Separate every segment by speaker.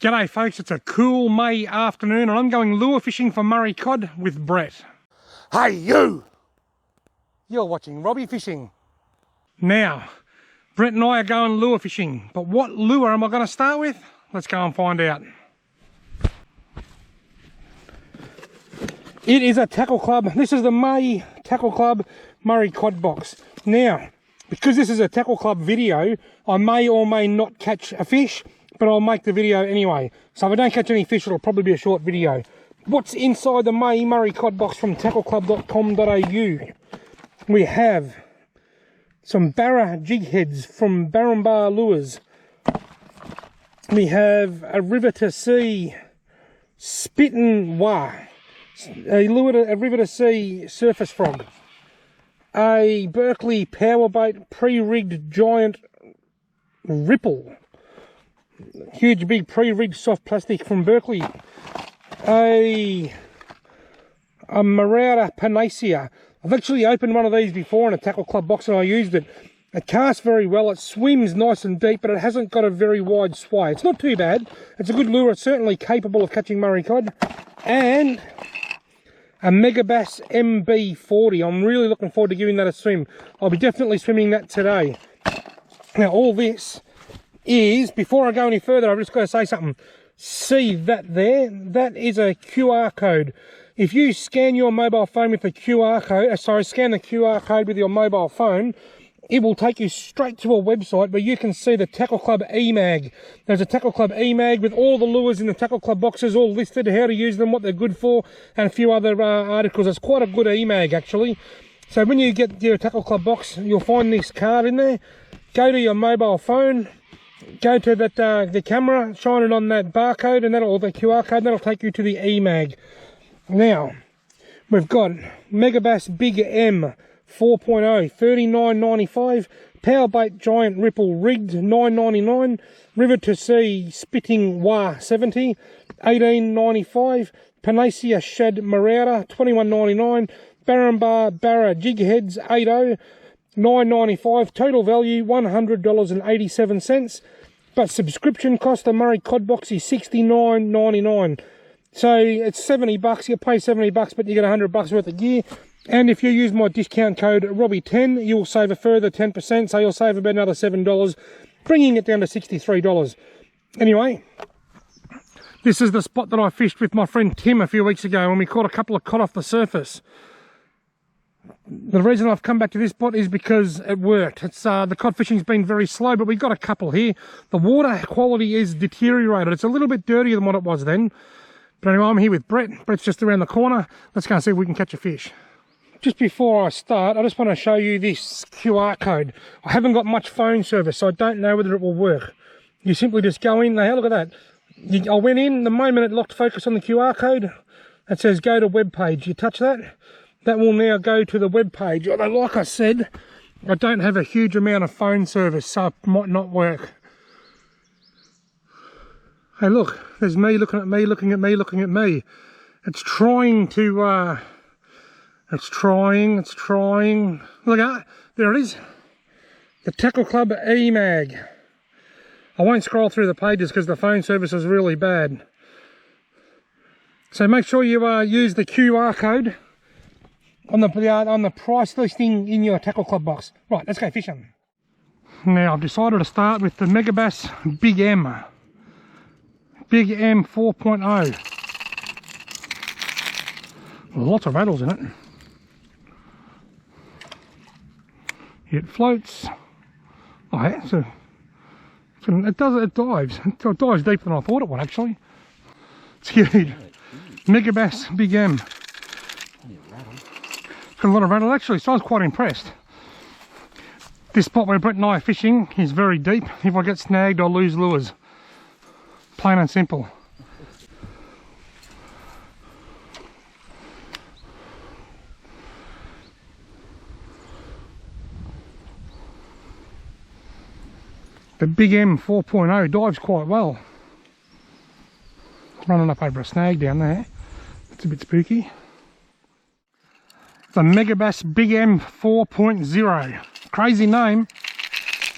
Speaker 1: G'day folks, it's a cool May afternoon and I'm going lure fishing for Murray cod with Brett.
Speaker 2: Hey you!
Speaker 1: You're watching Robbie Fishing. Now, Brett and I are going lure fishing, but what lure am I going to start with? Let's go and find out. It is a Tackle Club. This is the May Tackle Club Murray cod box. Now, because this is a Tackle Club video, I may or may not catch a fish, but I'll make the video anyway. So if I don't catch any fish, it'll probably be a short video. What's inside the May Murray cod box from tackleclub.com.au? We have some Barra jig heads from Barrambar Lures. We have a River to Sea Spittin' Wah, a River to Sea surface frog, a Berkeley powerbait pre-rigged giant ripple, huge big pre-rigged soft plastic from Berkeley, a Marauder Panacea. I've actually opened one of these before in a Tackle Club box and I used it. It casts very well, it swims nice and deep, but it hasn't got a very wide sway. It's not too bad, it's a good lure, it's certainly capable of catching Murray cod. And a Megabass MB40. I'm really looking forward to giving that a swim. I'll be definitely swimming that today. Now all this is, before I go any further, I've just got to say something. See that there? That is a QR code. If you scan your mobile phone with the QR code, scan the QR code with your mobile phone, it will take you straight to a website where you can see the Tackle Club e-mag. There's a Tackle Club e-mag with all the lures in the Tackle Club boxes all listed, how to use them, what they're good for, and a few other articles. It's quite a good e-mag actually. So when you get your Tackle Club box, you'll find this card in there. Go to your mobile phone, go to that the camera, shine it on that barcode and or the QR code, and that'll take you to the e-mag. Now, we've got Megabass Big M 4.0, $39.95, powerbait giant ripple rigged, $9.99, River to Sea Spittin' Wah 70, $18.95, Panacea Shad Marauder, $21.99, Barrambar Barra jig heads 80, $9.95, total value $100.87, but subscription cost the Murray cod box is $69.99. So it's $70, you pay $70, but you get $100 worth of gear. And if you use my discount code Robbie10, you will save a further 10%, so you'll save about another $7, bringing it down to $63. Anyway, this is the spot that I fished with my friend Tim a few weeks ago when we caught a couple of cod off the surface. The reason I've come back to this spot is because it worked. It's the cod fishing's been very slow, but we got a couple here. The water quality is deteriorated. It's a little bit dirtier than what it was then. But anyway, I'm here with Brett. Brett's just around the corner. Let's go and see if we can catch a fish. Just before I start, I just want to show you this QR code. I haven't got much phone service, so I don't know whether it will work. You simply just go in. Now, look at that. I went in, the moment it locked focus on the QR code, it says go to web page. You touch that, that will now go to the web page. Although, like I said, I don't have a huge amount of phone service, so it might not work. Hey look, there's me looking at me, looking at me, looking at me. It's trying to, it's trying. Look at that, there it is. The Tackle Club e-mag. I won't scroll through the pages because the phone service is really bad. So make sure you use the QR code on the price listing in your Tackle Club box. Right, let's go fishing. Now I've decided to start with the Megabass Big M. Big M 4.0. Lots of rattles in it. It floats. Oh yeah, it dives. It dives deeper than I thought it would actually. It's huge. Megabass Big M. Got a lot of rattle actually, so I was quite impressed. This spot where Brett and I are fishing is very deep. If I get snagged, I'll lose lures. Plain and simple. The Big M 4.0 dives quite well. It's running up over a snag down there. It's a bit spooky. The Megabass Big M 4.0. Crazy name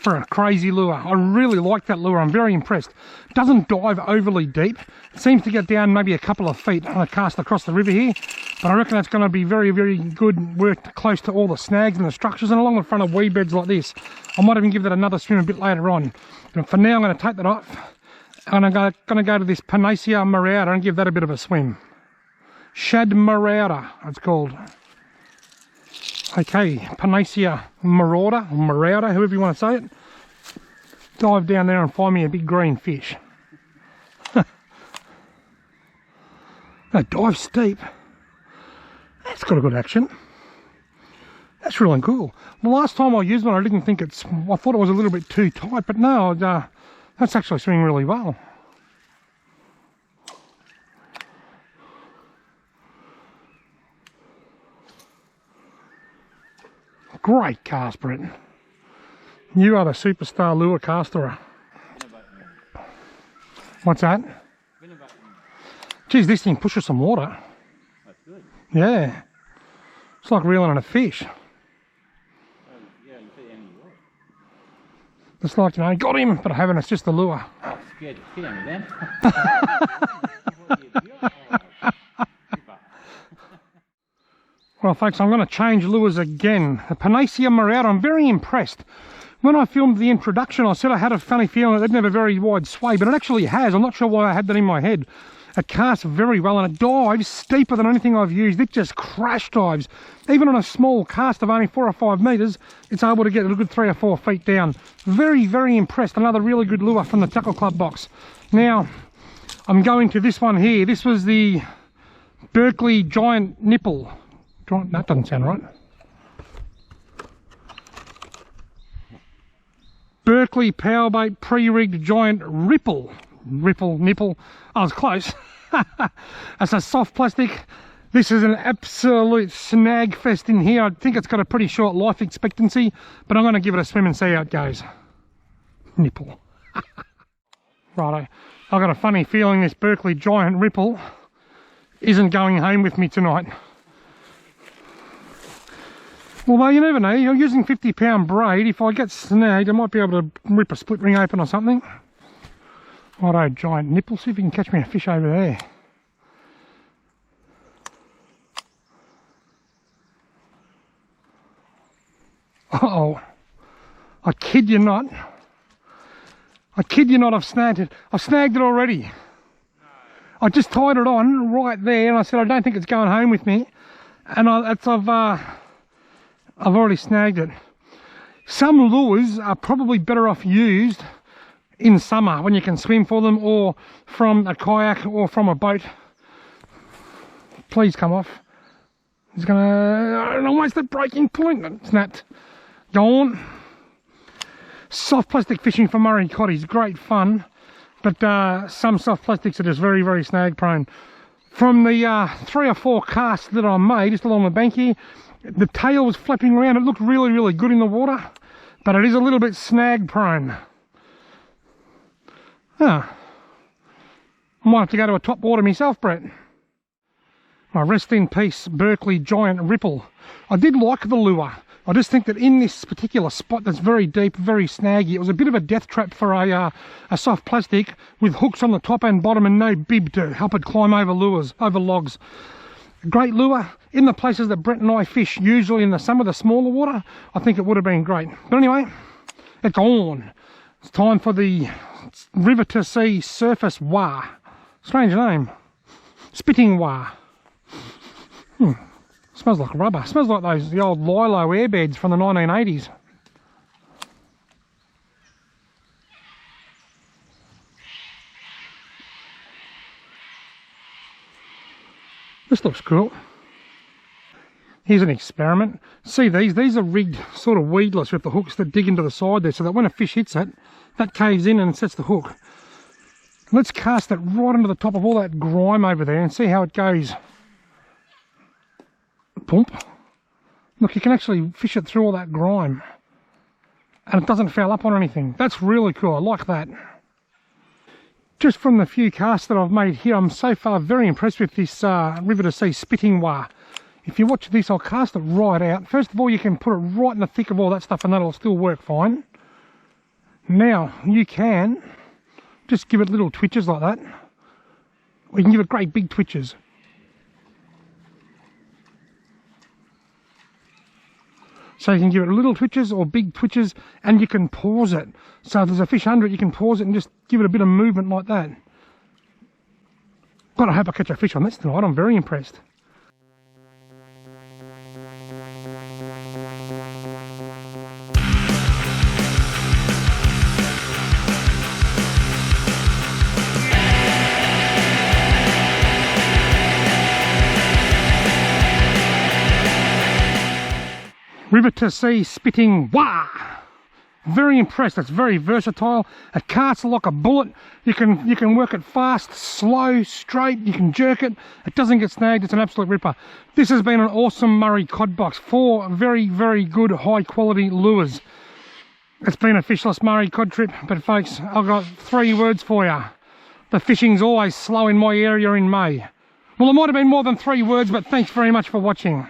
Speaker 1: for a crazy lure. I really like that lure. I'm very impressed. Doesn't dive overly deep. It seems to get down maybe a couple of feet on a cast across the river here, but I reckon that's going to be very, very good work close to all the snags and the structures and along the front of weed beds like this. I might even give that another swim a bit later on. But for now, I'm going to take that off. And I'm going to go to this Panacea Marauder and give that a bit of a swim. Shad Marauder, it's called. Okay, Panacea Marauder, however you want to say it. Dive down there and find me a big green fish. That dive steep. That's got a good action. That's really cool. The last time I used one, I didn't think I thought it was a little bit too tight, but no, that's actually swimming really well. Great cast, Brett. You are the superstar lure caster. What's that? Geez, this thing pushes some water. That's good. Yeah. It's like reeling on a fish. It's like, you know, got him, but I haven't, it's just the lure.
Speaker 2: Oh, scared to hit him then.
Speaker 1: Well, folks, I'm going to change lures again. The Panacea Marauder, I'm very impressed. When I filmed the introduction, I said I had a funny feeling that it didn't have a very wide sway, but it actually has. I'm not sure why I had that in my head. It casts very well and it dives steeper than anything I've used. It just crash dives. Even on a small cast of only 4 or 5 metres, it's able to get a good 3 or 4 feet down. Very, very impressed. Another really good lure from the Tackle Club box. Now, I'm going to this one here. This was the Berkeley Giant Nipple. That doesn't sound right. Berkeley Powerbait Pre-Rigged Giant Ripple. Nipple. I was close. That's a soft plastic. This is an absolute snag fest in here. I think it's got a pretty short life expectancy, but I'm going to give it a swim and see how it goes. Nipple. Righto. I've got a funny feeling this Berkeley Giant Ripple isn't going home with me tonight. Although you never know, you're using 50-pound braid. If I get snagged, I might be able to rip a split ring open or something. Righto, giant nipple. See if you can catch me a fish over there. Uh-oh. I kid you not. I've snagged it. I've snagged it already. No. I just tied it on right there and I said I don't think it's going home with me. And I've already snagged it. Some lures are probably better off used in summer when you can swim for them, or from a kayak or from a boat. Please come off. It's gonna almost at breaking point. It snapped. Go on. Soft plastic fishing for Murray coddies, great fun, but some soft plastics are just very, very snag prone. From the 3 or 4 casts that I made just along the bank here, the tail was flapping around. It looked really, really good in the water, but it is a little bit snag prone. I might have to go to a top water myself, Brett. Rest in peace, Berkeley Giant Ripple. I did like the lure. I just think that in this particular spot that's very deep, very snaggy, it was a bit of a death trap for a soft plastic with hooks on the top and bottom and no bib to help it climb over logs. Great lure. In the places that Brett and I fish, usually in some of the smaller water, I think it would have been great. But anyway, it's on. It's time for the River to Sea Surface Wah. Strange name. Spitting Wah. Smells like rubber. Smells like the old Lilo airbeds from the 1980s. This looks cool. Here's an experiment. See these are rigged sort of weedless with the hooks that dig into the side there, so that when a fish hits it, that caves in and sets the hook. Let's cast it right into the top of all that grime over there and see how it goes. Pump. Look, you can actually fish it through all that grime and it doesn't foul up on anything. That's really cool. I like that. Just from the few casts that I've made here, I'm so far very impressed with this River to Sea Spitting Wah. If you watch this, I'll cast it right out. First of all, you can put it right in the thick of all that stuff and that'll still work fine. Now, you can Just give it little twitches like that. Or you can give it great big twitches. So you can give it little twitches or big twitches, and you can pause it. So if there's a fish under it, you can pause it and just give it a bit of movement like that. God, I hope I catch a fish on this tonight. I'm very impressed. River to sea spitting wah! Very impressed. It's very versatile. It casts like a bullet. You can work it fast, slow, straight. You can jerk it. It doesn't get snagged. It's an absolute ripper. This has been an awesome Murray cod box. 4 very, very good high quality lures. It's been a fishless Murray cod trip, but folks, I've got 3 words for you. The fishing's always slow in my area in May. Well, it might have been more than 3 words, but thanks very much for watching.